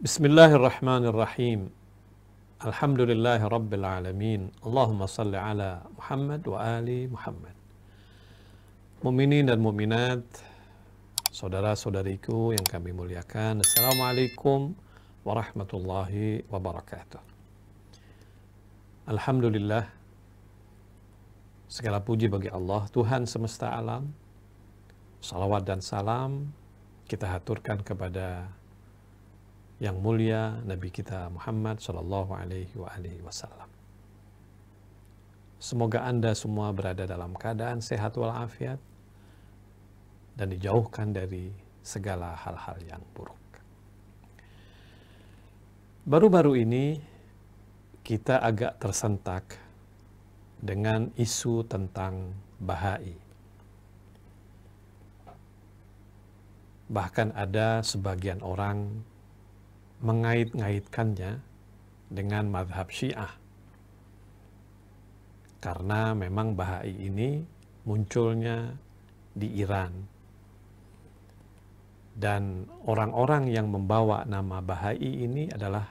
Bismillahirrahmanirrahim. Alhamdulillahi rabbil alamin. Allahumma salli ala Muhammad wa ali Muhammad. Mukminin dan mukminat, saudara-saudariku yang kami muliakan, Assalamualaikum warahmatullahi wabarakatuh. Alhamdulillah, segala puji bagi Allah, Tuhan semesta alam. Salawat dan salam kita haturkan kepada yang mulia Nabi kita Muhammad sallallahu alaihi wasallam. Semoga Anda semua berada dalam keadaan sehat walafiat dan dijauhkan dari segala hal-hal yang buruk. Baru-baru ini kita agak tersentak dengan isu tentang Bahai. Bahkan ada sebagian orang mengait-ngaitkannya dengan mazhab Syiah. Karena memang Bahai ini munculnya di Iran. Dan orang-orang yang membawa nama Bahai ini adalah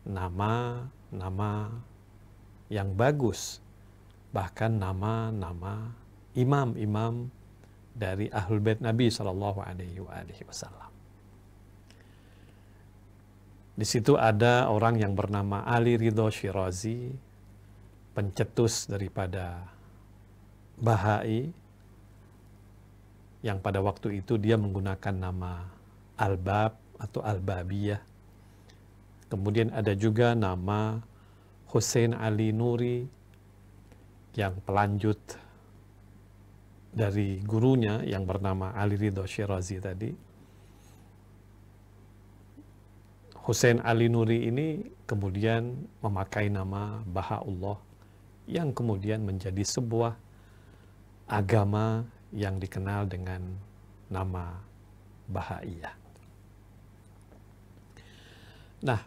nama-nama yang bagus. Bahkan nama-nama imam-imam dari Ahlul Bait Nabi sallallahu alaihi wasallam. Di situ ada orang yang bernama Ali Ridho Shirazi, pencetus daripada Bahai, yang pada waktu itu dia menggunakan nama Al-Bab atau Al-Babiyah. Kemudian ada juga nama Hussein Ali Nuri, yang pelanjut dari gurunya yang bernama Ali Ridho Shirazi tadi. Hussein Ali Nuri ini kemudian memakai nama Bahaullah yang kemudian menjadi sebuah agama yang dikenal dengan nama Bahaiyah. Nah,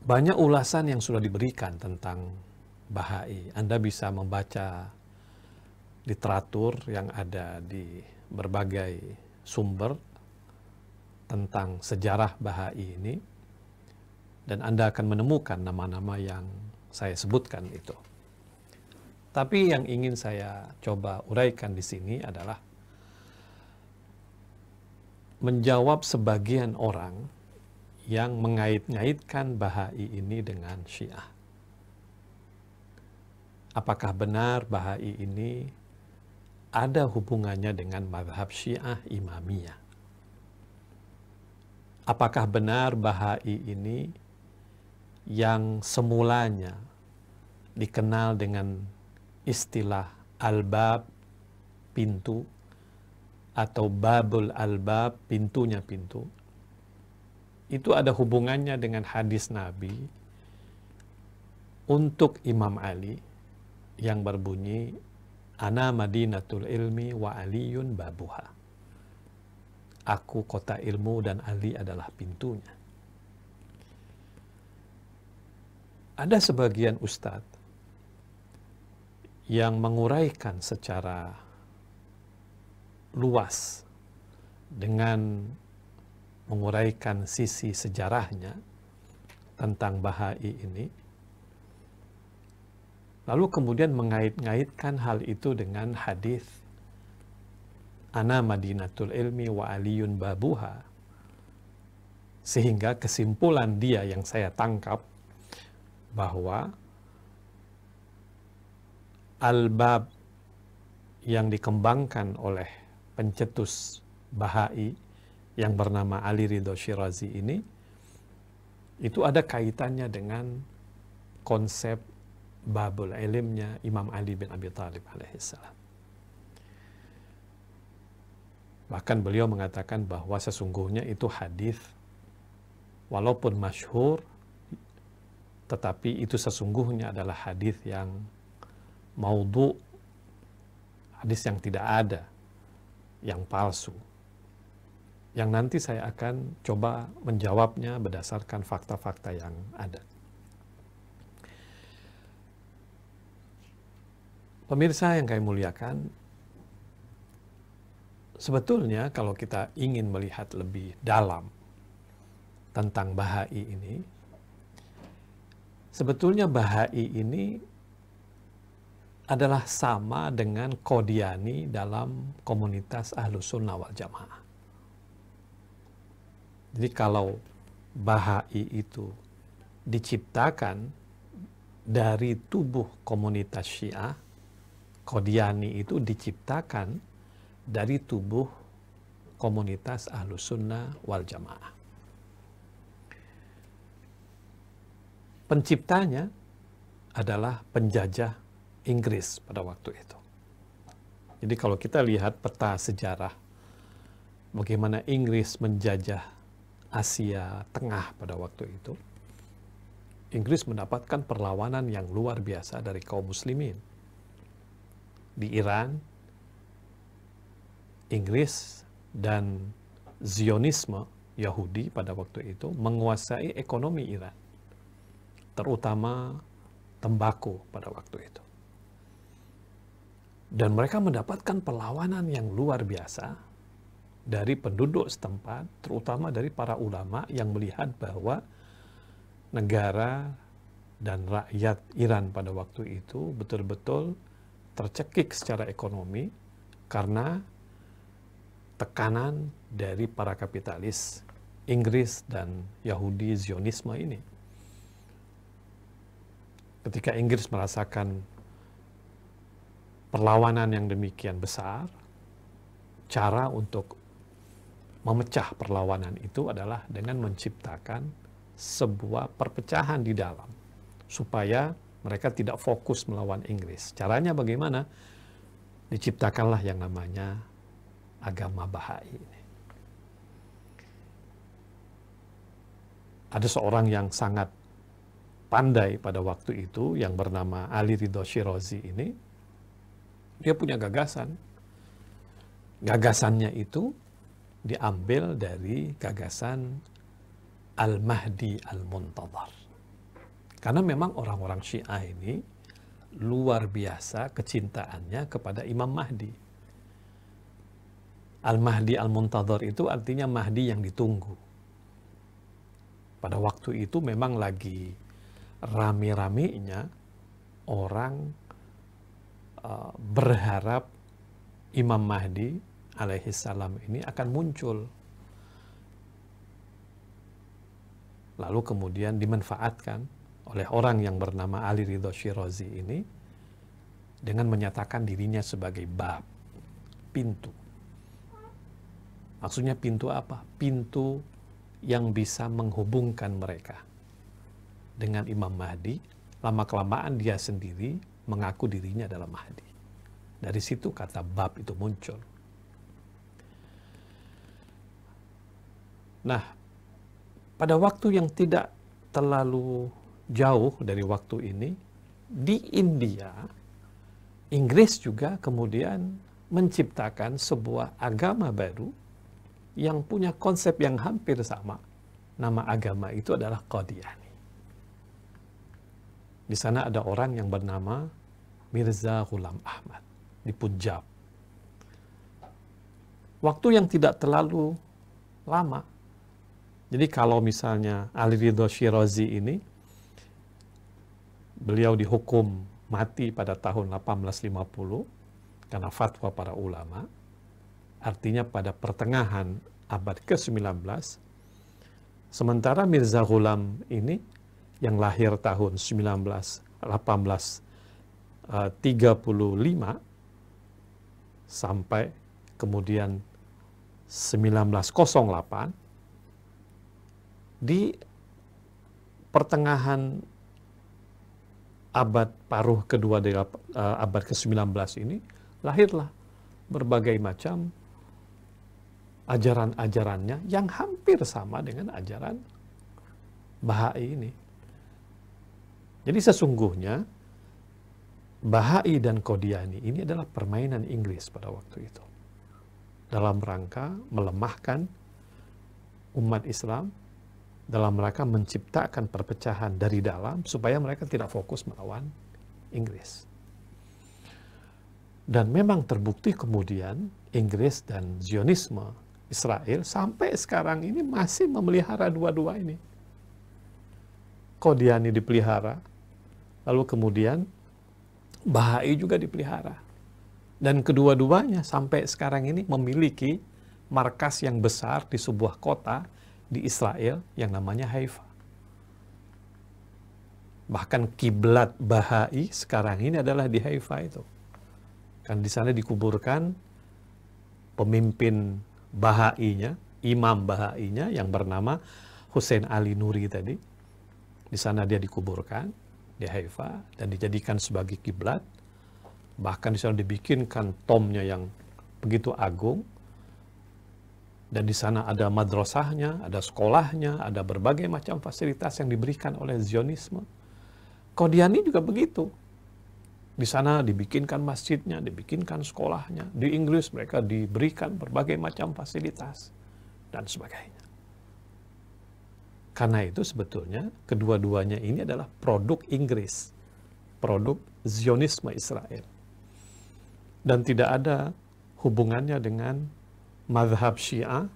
banyak ulasan yang sudah diberikan tentang Bahai. Anda bisa membaca literatur yang ada di berbagai sumber tentang sejarah Bahai ini, dan Anda akan menemukan nama-nama yang saya sebutkan itu. Tapi yang ingin saya coba uraikan di sini adalah menjawab sebagian orang yang mengait-ngaitkan Bahai ini dengan Syiah. Apakah benar Bahai ini ada hubungannya dengan mazhab Syiah Imamiyah? Apakah benar Bahai ini yang semulanya dikenal dengan istilah Al-Bab, pintu, atau Babul Al-Bab, pintunya pintu, itu ada hubungannya dengan hadis Nabi untuk Imam Ali yang berbunyi, Ana Madinatul Ilmi wa Aliyun Babuha. Aku kota ilmu dan Ali adalah pintunya. Ada sebagian ustadz yang menguraikan secara luas dengan menguraikan sisi sejarahnya tentang Bahai ini, lalu kemudian mengait-ngaitkan hal itu dengan hadis Ana Madinatul Ilmi wa Aliyun Babuha, sehingga kesimpulan dia yang saya tangkap bahwa Al-Bab yang dikembangkan oleh pencetus Bahai yang bernama Ali Ridho Shirazi ini, itu ada kaitannya dengan konsep Babul Ilmnya Imam Ali bin Abi Thalib alaihissalam. Bahkan beliau mengatakan bahwa sesungguhnya itu hadis walaupun masyhur, tetapi itu sesungguhnya adalah hadis yang maudhu, hadis yang tidak ada, yang palsu. Yang nanti saya akan coba menjawabnya berdasarkan fakta-fakta yang ada. Pemirsa yang kami muliakan, sebetulnya kalau kita ingin melihat lebih dalam tentang Bahai ini, sebetulnya Bahai ini adalah sama dengan Qadiani dalam komunitas Ahlus Sunnah wal Jamaah. Jadi kalau Bahai itu diciptakan dari tubuh komunitas Syiah, Qadiani itu diciptakan dari tubuh komunitas Ahlus Sunnah wal Jamaah. Penciptanya adalah penjajah Inggris pada waktu itu. Jadi kalau kita lihat peta sejarah bagaimana Inggris menjajah Asia Tengah pada waktu itu, Inggris mendapatkan perlawanan yang luar biasa dari kaum muslimin. Di Iran, Inggris dan Zionisme Yahudi pada waktu itu menguasai ekonomi Iran, terutama tembakau pada waktu itu. Dan mereka mendapatkan perlawanan yang luar biasa dari penduduk setempat, terutama dari para ulama yang melihat bahwa negara dan rakyat Iran pada waktu itu betul-betul tercekik secara ekonomi karena tekanan dari para kapitalis Inggris dan Yahudi Zionisme ini. Ketika Inggris merasakan perlawanan yang demikian besar, cara untuk memecah perlawanan itu adalah dengan menciptakan sebuah perpecahan di dalam, supaya mereka tidak fokus melawan Inggris. Caranya bagaimana? Diciptakanlah yang namanya agama Bahai ini. Ada seorang yang sangat pandai pada waktu itu yang bernama Ali Ridho Shirazi ini. Dia punya gagasan. Gagasannya itu diambil dari gagasan Al-Mahdi Al-Muntadhar. Karena memang orang-orang Syiah ini luar biasa kecintaannya kepada Imam Mahdi. Al-Mahdi Al-Muntadhar itu artinya Mahdi yang ditunggu. Pada waktu itu memang lagi rame-ramenya orang berharap Imam Mahdi alaihi salam ini akan muncul. Lalu kemudian dimanfaatkan oleh orang yang bernama Ali Ridho Shirazi ini dengan menyatakan dirinya sebagai bab, pintu. Maksudnya pintu apa? Pintu yang bisa menghubungkan mereka dengan Imam Mahdi. Lama-kelamaan dia sendiri mengaku dirinya adalah Mahdi. Dari situ kata bab itu muncul. Nah, pada waktu yang tidak terlalu jauh dari waktu ini, di India, Inggris juga kemudian menciptakan sebuah agama baru yang punya konsep yang hampir sama. Nama agama itu adalah Qadiani. Di sana ada orang yang bernama Mirza Ghulam Ahmad di Punjab. Waktu yang tidak terlalu lama. Jadi kalau misalnya Ali Ridho Shirazi ini, beliau dihukum mati pada tahun 1850 karena fatwa para ulama. Artinya pada pertengahan abad ke-19. Sementara Mirza Ghulam ini yang lahir tahun 1835 sampai kemudian 1908, di pertengahan abad paruh kedua dari abad ke-19 ini lahirlah berbagai macam ajaran-ajarannya yang hampir sama dengan ajaran Bahai ini. Jadi sesungguhnya Bahai dan Qadiani ini adalah permainan Inggris pada waktu itu dalam rangka melemahkan umat Islam, dalam rangka menciptakan perpecahan dari dalam supaya mereka tidak fokus melawan Inggris. Dan memang terbukti kemudian Inggris dan Zionisme Israel sampai sekarang ini masih memelihara dua-dua ini. Qadiani dipelihara, lalu kemudian Bahai juga dipelihara. Dan kedua-duanya sampai sekarang ini memiliki markas yang besar di sebuah kota di Israel yang namanya Haifa. Bahkan kiblat Bahai sekarang ini adalah di Haifa itu. Kan di sana dikuburkan pemimpin Bahainya, imam Bahainya yang bernama Hussein Ali Nuri tadi. Di sana dia dikuburkan di Haifa dan dijadikan sebagai kiblat. Bahkan di sana dibikinkan tomnya yang begitu agung. Dan di sana ada madrasahnya, ada sekolahnya, ada berbagai macam fasilitas yang diberikan oleh Zionisme. Qadiani juga begitu. Di sana dibikinkan masjidnya, dibikinkan sekolahnya. Di Inggris mereka diberikan berbagai macam fasilitas dan sebagainya. Karena itu sebetulnya kedua-duanya ini adalah produk Inggris, produk Zionisme Israel. Dan tidak ada hubungannya dengan mazhab Syiah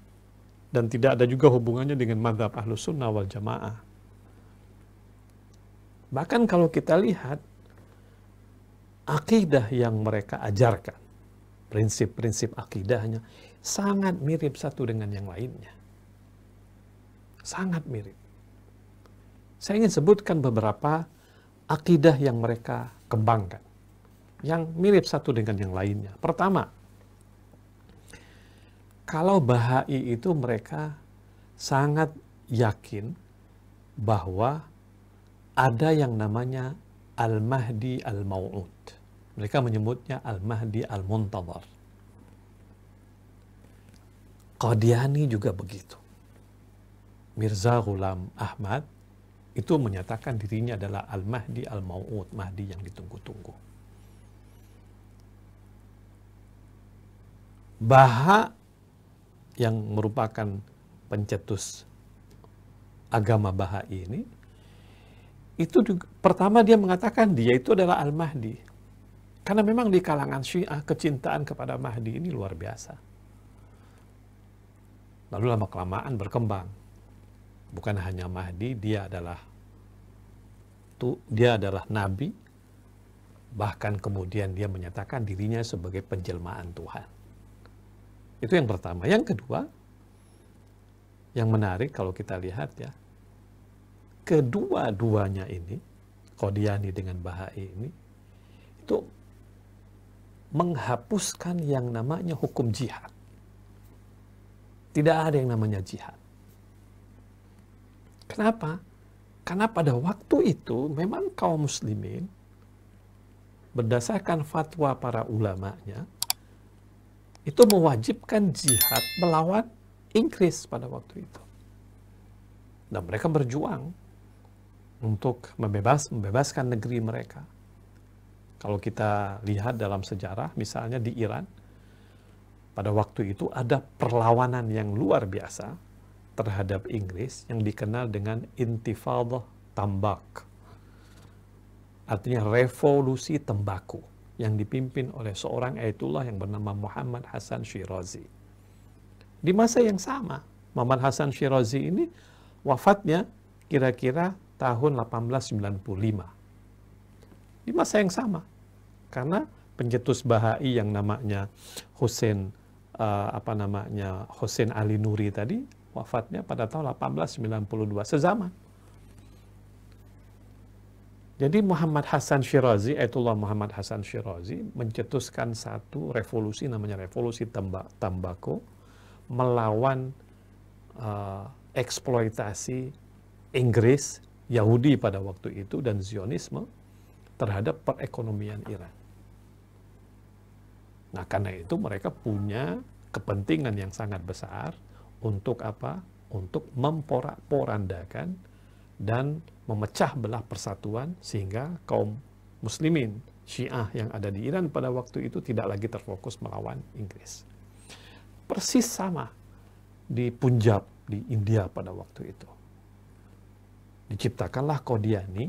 dan tidak ada juga hubungannya dengan mazhab Ahlus Sunnah wal Jamaah. Bahkan kalau kita lihat akidah yang mereka ajarkan, prinsip-prinsip akidahnya sangat mirip satu dengan yang lainnya. Sangat mirip. Saya ingin sebutkan beberapa akidah yang mereka kembangkan, yang mirip satu dengan yang lainnya. Pertama, kalau Bahai itu mereka sangat yakin bahwa ada yang namanya Al-Mahdi Al-Mau'ud. Mereka menyebutnya Al-Mahdi Al-Muntadhar. Qadiani juga begitu. Mirza Ghulam Ahmad itu menyatakan dirinya adalah Al-Mahdi Al-Mau'ud, Mahdi yang ditunggu-tunggu. Baha yang merupakan pencetus agama Bahai ini, itu juga, pertama dia mengatakan dia itu adalah Al-Mahdi. Karena memang di kalangan Syiah kecintaan kepada Mahdi ini luar biasa. Lalu lama-kelamaan berkembang. Bukan hanya Mahdi, dia adalah nabi, bahkan kemudian dia menyatakan dirinya sebagai penjelmaan Tuhan. Itu yang pertama. Yang kedua, yang menarik kalau kita lihat ya, kedua-duanya ini, Qadiani dengan Bahai ini, itu menghapuskan yang namanya hukum jihad. Tidak ada yang namanya jihad. Kenapa? Karena pada waktu itu memang kaum muslimin berdasarkan fatwa para ulamanya itu mewajibkan jihad melawan Inggris pada waktu itu. Dan mereka berjuang untuk membebaskan negeri mereka. Kalau kita lihat dalam sejarah, misalnya di Iran, pada waktu itu ada perlawanan yang luar biasa terhadap Inggris yang dikenal dengan Intifadah Tambak. Artinya revolusi tembakau yang dipimpin oleh seorang Ayatullah yang bernama Muhammad Hasan Shirazi. Di masa yang sama, Muhammad Hasan Shirazi ini wafatnya kira-kira tahun 1895. Di masa yang sama. Karena pencetus Bahai yang namanya Hussein Ali Nuri tadi wafatnya pada tahun 1892, sezaman. Jadi Muhammad Hasan Shirazi, Ayatullah Muhammad Hasan Shirazi mencetuskan satu revolusi namanya revolusi tembakau melawan eksploitasi Inggris, Yahudi pada waktu itu dan Zionisme terhadap perekonomian Iran. Nah, karena itu mereka punya kepentingan yang sangat besar untuk apa? Untuk memporak-porandakan dan memecah belah persatuan sehingga kaum muslimin Syiah yang ada di Iran pada waktu itu tidak lagi terfokus melawan Inggris. Persis sama di Punjab, di India pada waktu itu. Diciptakanlah Qadiani,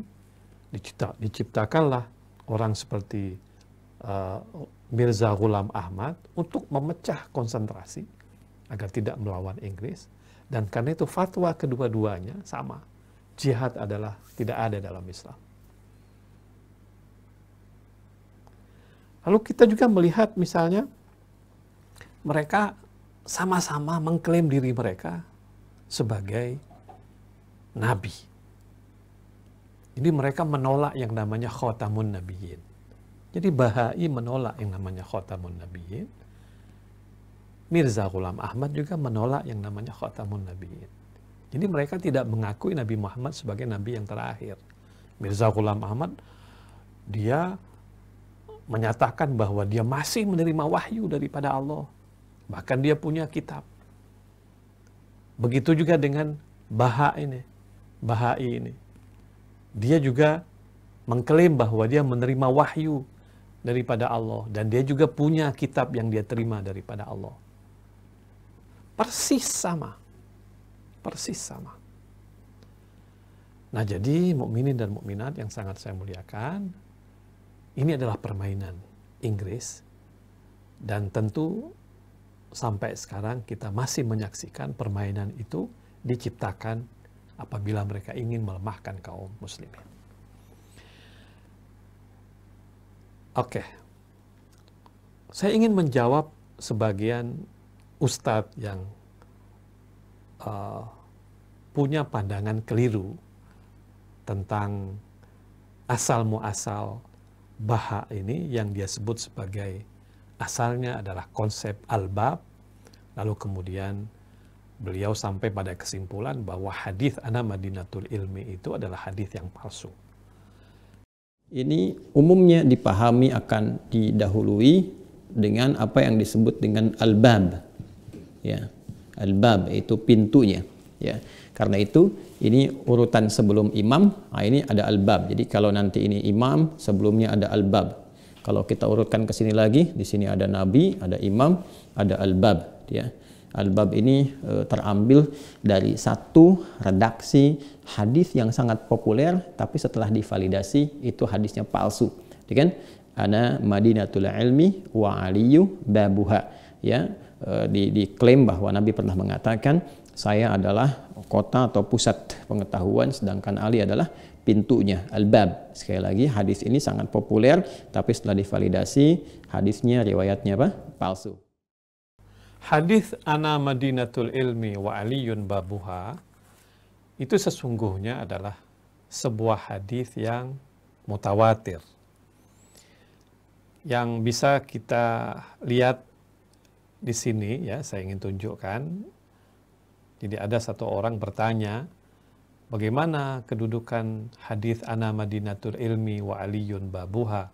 diciptakanlah orang seperti Mirza Ghulam Ahmad untuk memecah konsentrasi agar tidak melawan Inggris. Dan karena itu fatwa kedua-duanya sama. Jihad adalah tidak ada dalam Islam. Lalu kita juga melihat misalnya mereka sama-sama mengklaim diri mereka sebagai nabi. Jadi mereka menolak yang namanya Khatamun Nabiyyin. Jadi Bahai menolak yang namanya Khatamun Nabiyyin. Mirza Ghulam Ahmad juga menolak yang namanya Khatamun Nabiyyin. Jadi mereka tidak mengakui Nabi Muhammad sebagai nabi yang terakhir. Mirza Ghulam Ahmad, dia menyatakan bahwa dia masih menerima wahyu daripada Allah. Bahkan dia punya kitab. Begitu juga dengan Bahai ini. Dia juga mengklaim bahwa dia menerima wahyu daripada Allah. Dan dia juga punya kitab yang dia terima daripada Allah. Persis sama. Nah, jadi mukminin dan mukminat yang sangat saya muliakan, ini adalah permainan Inggris, dan tentu sampai sekarang kita masih menyaksikan permainan itu diciptakan apabila mereka ingin melemahkan kaum muslimin. Oke. Saya ingin menjawab sebagian ustadz yang punya pandangan keliru tentang asal-muasal Baha ini yang dia sebut sebagai asalnya adalah konsep albab, lalu kemudian beliau sampai pada kesimpulan bahwa hadis ana madinatul ilmi itu adalah hadis yang palsu. Ini umumnya dipahami akan didahului dengan apa yang disebut dengan albab, ya, albab itu pintunya, ya. Karena itu ini urutan sebelum imam, ini ada albab. Jadi kalau nanti ini imam, sebelumnya ada albab. Kalau kita urutkan ke sini lagi, di sini ada nabi, ada imam, ada albab, ya. Albab ini terambil dari satu redaksi hadis yang sangat populer, tapi setelah divalidasi itu hadisnya palsu. Ya kan? Ana madinatul ilmi wa aliyu babuha. Ya, diklaim bahwa Nabi pernah mengatakan saya adalah kota atau pusat pengetahuan, sedangkan Ali adalah pintunya, albab. Sekali lagi, hadis ini sangat populer, tapi setelah divalidasi, hadisnya, riwayatnya apa? Palsu. Hadis ana madinatul ilmi wa aliyun babuha itu sesungguhnya adalah sebuah hadis yang mutawatir, yang bisa kita lihat di sini, ya, saya ingin tunjukkan. Jadi ada satu orang bertanya, bagaimana kedudukan hadis ana madinatul ilmi wa aliyun babuha?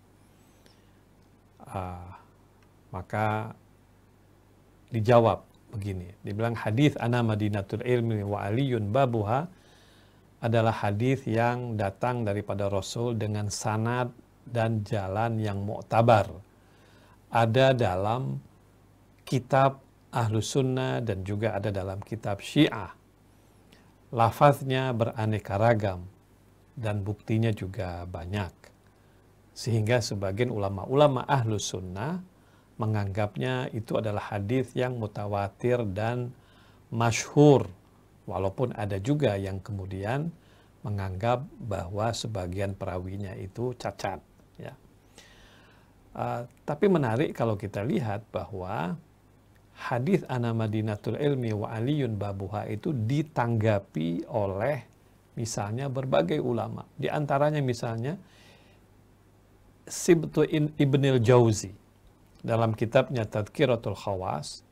Maka dijawab begini, dibilang hadis ana madinatul ilmi wa aliyun babuha adalah hadis yang datang daripada Rasul dengan sanad dan jalan yang mu'tabar. Ada dalam kitab Ahlus Sunnah dan juga ada dalam kitab Syiah. Lafaznya beraneka ragam dan buktinya juga banyak. Sehingga sebagian ulama-ulama Ahlus Sunnah menganggapnya itu adalah hadis yang mutawatir dan masyhur. Walaupun ada juga yang kemudian menganggap bahwa sebagian perawinya itu cacat. Ya. Tapi menarik kalau kita lihat bahwa hadis ana madinatul ilmi wa aliyun babuha itu ditanggapi oleh misalnya berbagai ulama. Di antaranya misalnya Sibtu Ibnil Jauzi dalam kitabnya Tadhkiratul Khawas,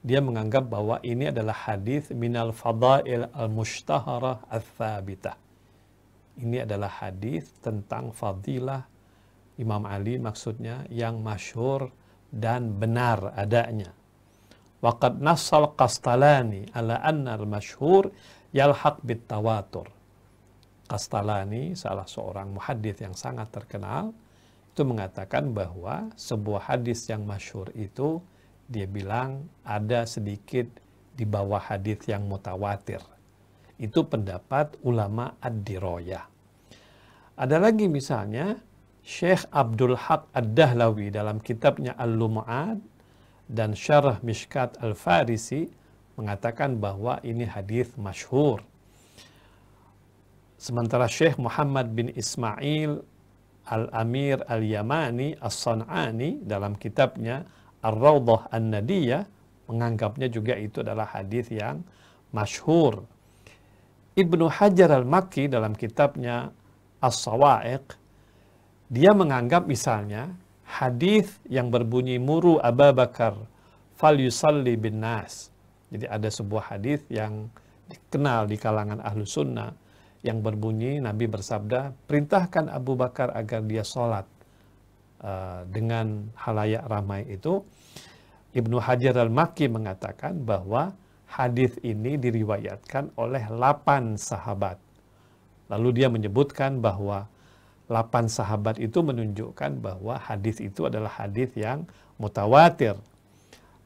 dia menganggap bahwa ini adalah hadis minal fadail al-mushtaharah al-thabitah. Ini adalah hadis tentang fadilah Imam Ali, maksudnya yang masyhur dan benar adanya. Waqad nassal Qastalani ala anna al-masyhur yalhaq bit tawatur. Qastalani, salah seorang muhaddits yang sangat terkenal, itu mengatakan bahwa sebuah hadis yang masyhur itu dia bilang ada sedikit di bawah hadis yang mutawatir. Itu pendapat ulama ad-dirayah. Ada lagi misalnya Syekh Abdul Haq Ad-Dahlawi dalam kitabnya Al-Lum'at dan Syarah Mishkat Al-Farisi mengatakan bahwa ini hadis masyhur. Sementara Syekh Muhammad bin Ismail Al-Amir Al-Yamani As-San'ani dalam kitabnya Ar-Rawdah An-Nadiyah menganggapnya juga itu adalah hadis yang masyhur. Ibnu Hajar Al-Makki dalam kitabnya As-Sawa'iq dia menganggap misalnya hadis yang berbunyi muru Abu Bakar fal yusalli bin nas. Jadi ada sebuah hadis yang dikenal di kalangan ahlu sunnah yang berbunyi Nabi bersabda, perintahkan Abu Bakar agar dia sholat dengan halayak ramai itu. Ibnu Hajar Al-Makki mengatakan bahwa hadis ini diriwayatkan oleh 8 sahabat. Lalu dia menyebutkan bahwa 8 sahabat itu menunjukkan bahwa hadis itu adalah hadis yang mutawatir.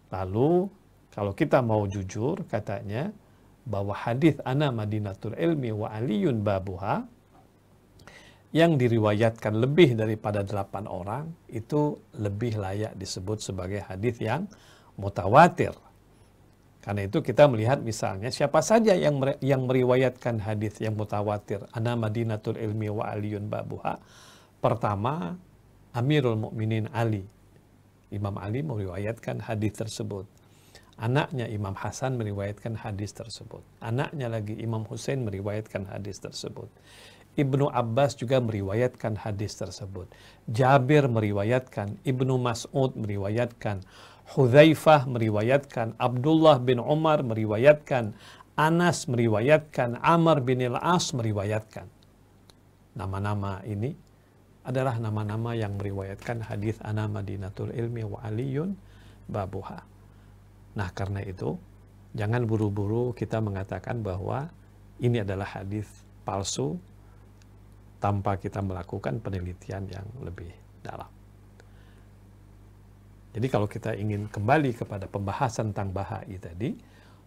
Lalu kalau kita mau jujur katanya bahwa hadis ana madinatul ilmi wa aliyun babuha yang diriwayatkan lebih daripada 8 orang itu lebih layak disebut sebagai hadis yang mutawatir. Karena itu kita melihat misalnya siapa saja yang meriwayatkan hadis yang mutawatir, ana madinatul ilmi wa aliyun babuha. Pertama, Amirul Mukminin Ali. Imam Ali meriwayatkan hadis tersebut. Anaknya Imam Hasan meriwayatkan hadis tersebut. Anaknya lagi Imam Husain meriwayatkan hadis tersebut. Ibnu Abbas juga meriwayatkan hadis tersebut. Jabir meriwayatkan, Ibnu Mas'ud meriwayatkan, Hudzaifah meriwayatkan, Abdullah bin Umar meriwayatkan, Anas meriwayatkan, Amr bin Al-As meriwayatkan. Nama-nama ini adalah nama-nama yang meriwayatkan hadis ana madinatul ilmi wa aliyun babuha. Nah, karena itu jangan buru-buru kita mengatakan bahwa ini adalah hadis palsu tanpa kita melakukan penelitian yang lebih dalam. Jadi kalau kita ingin kembali kepada pembahasan tentang Bahai tadi,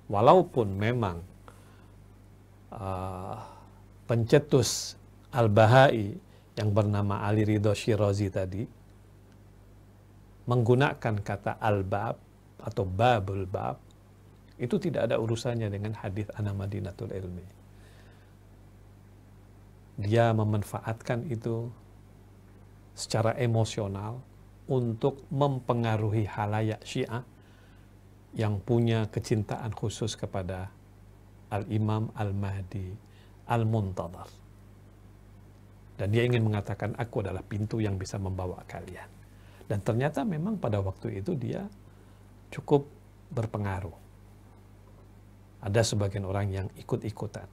walaupun memang pencetus Al-Bahai yang bernama Ali Ridho Shirazi tadi menggunakan kata al-bab atau babul bab, itu tidak ada urusannya dengan hadis ana madinatul ilmi. Dia memanfaatkan itu secara emosional untuk mempengaruhi halayak Syiah yang punya kecintaan khusus kepada Al-Imam Al-Mahdi Al-Muntadhar. Dan dia ingin mengatakan, aku adalah pintu yang bisa membawa kalian. Dan ternyata memang pada waktu itu dia cukup berpengaruh. Ada sebagian orang yang ikut-ikutan.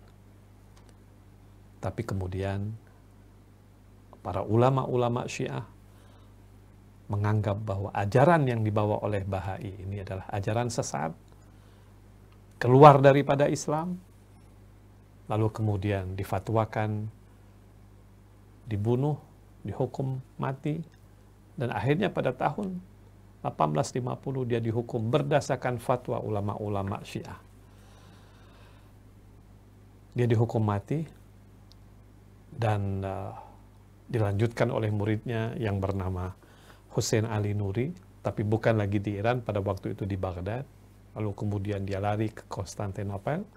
Tapi kemudian para ulama-ulama Syiah menganggap bahwa ajaran yang dibawa oleh Bahai ini adalah ajaran sesat, keluar daripada Islam, lalu kemudian difatwakan, dibunuh, dihukum mati, dan akhirnya pada tahun 1850 dia dihukum berdasarkan fatwa ulama-ulama Syiah. Dia dihukum mati dan dilanjutkan oleh muridnya yang bernama Hussein Ali Nuri, tapi bukan lagi di Iran, pada waktu itu di Baghdad. Lalu kemudian dia lari ke Konstantinopel,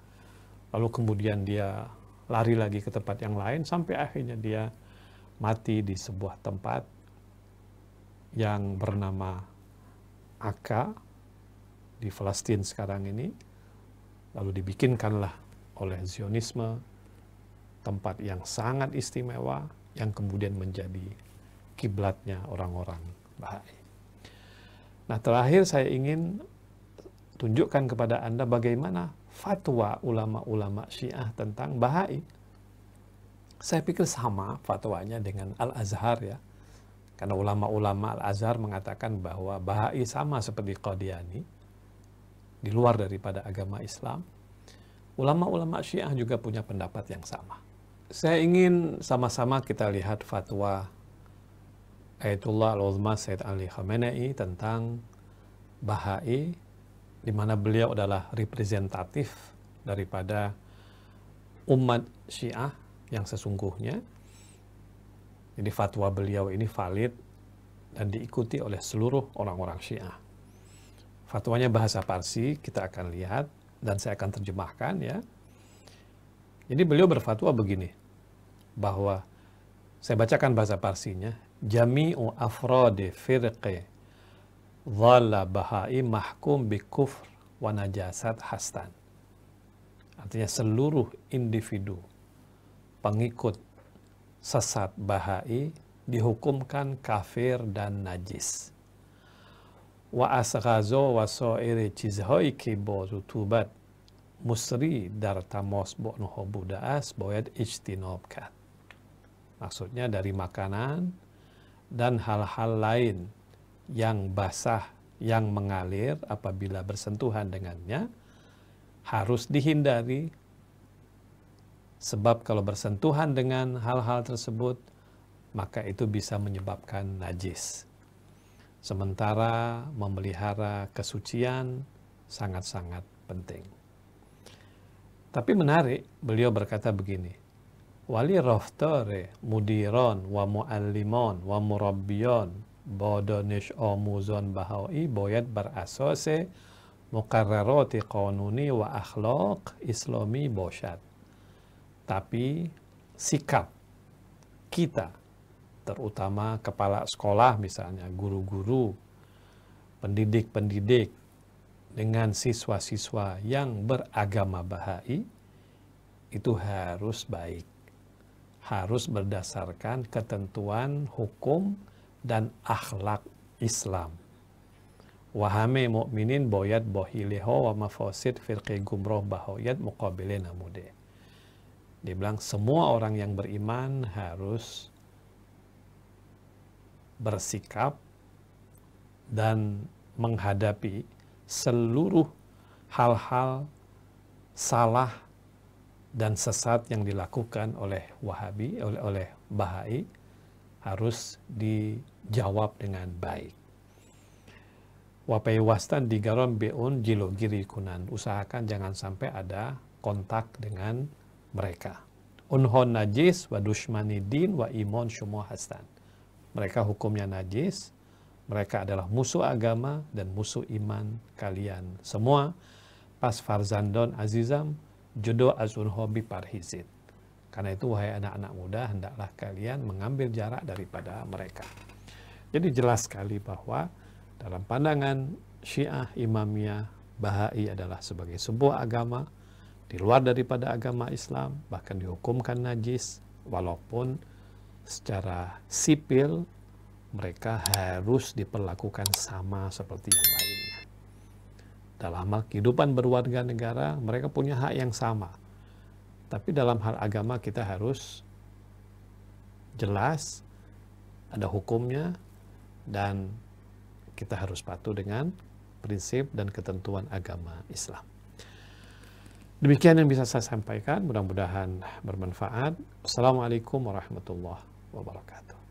lalu kemudian dia lari lagi ke tempat yang lain, sampai akhirnya dia mati di sebuah tempat yang bernama Akka di Palestina sekarang ini. Lalu dibikinkanlah oleh Zionisme tempat yang sangat istimewa yang kemudian menjadi kiblatnya orang-orang Bahai. Nah, terakhir saya ingin tunjukkan kepada Anda bagaimana fatwa ulama-ulama Syiah tentang Bahai. Saya pikir sama fatwanya dengan Al-Azhar ya. Karena ulama-ulama Al-Azhar mengatakan bahwa Bahai sama seperti Qadiani, di luar daripada agama Islam. Ulama-ulama Syiah juga punya pendapat yang sama. Saya ingin sama-sama kita lihat fatwa Ayatullah Al-Uzma Sayyid Ali Khamenei tentang Bahai, di mana beliau adalah representatif daripada umat Syiah yang sesungguhnya. Jadi fatwa beliau ini valid dan diikuti oleh seluruh orang-orang Syiah. Fatwanya bahasa Parsi, kita akan lihat dan saya akan terjemahkan ya. Jadi beliau berfatwa begini, bahwa saya bacakan bahasa Parsinya, jami'u afrodi firqi dhalla bahai mahkum bi kufr wa najasat hastan. Artinya seluruh individu pengikut sesat Bahai dihukumkan kafir dan najis. Wa asghazo wa sa'iri chizhoi ki bo rutubat musri dar tamos bo nuho budaas boyad ijtinob kat. Maksudnya dari makanan dan hal-hal lain yang basah, yang mengalir apabila bersentuhan dengannya harus dihindari, sebab kalau bersentuhan dengan hal-hal tersebut maka itu bisa menyebabkan najis. Sementara memelihara kesucian sangat-sangat penting. Tapi menarik, beliau berkata begini, wali raftare mudiron wa muallimon wa murabbiyon bodonish omuzon bahai boyad berasose muqarrarati qanuni wa akhlaq islami bosyad. Tapi sikap kita, terutama kepala sekolah misalnya, guru-guru, pendidik-pendidik dengan siswa-siswa yang beragama Bahai, itu harus baik. Harus berdasarkan ketentuan hukum dan akhlak Islam. Wahame mukminin boyat bohileho wa mafasid firqi gumroh bahoyat muqabile namude. Dia bilang semua orang yang beriman harus bersikap dan menghadapi seluruh hal-hal salah dan sesat yang dilakukan oleh Wahabi, oleh Bahai, harus dijawab dengan baik. Wapai wastan digaron beun jilo giri kunan. Usahakan jangan sampai ada kontak dengan mereka. Unhon najis wa dushmani din wa imon syumuh hastan. Mereka hukumnya najis, mereka adalah musuh agama dan musuh iman kalian semua. Pas farzandon azizam jodoh azun hobi parhizid. Karena itu wahai anak-anak muda, hendaklah kalian mengambil jarak daripada mereka. Jadi jelas sekali bahwa dalam pandangan Syiah Imamiyah, Bahai adalah sebagai sebuah agama di luar daripada agama Islam, bahkan dihukumkan najis, walaupun secara sipil mereka harus diperlakukan sama seperti yang lainnya. Dalam hal kehidupan berwarga negara, mereka punya hak yang sama. Tapi dalam hal agama kita harus jelas, ada hukumnya, dan kita harus patuh dengan prinsip dan ketentuan agama Islam. Demikian yang bisa saya sampaikan, mudah-mudahan bermanfaat. Assalamualaikum warahmatullahi wabarakatuh.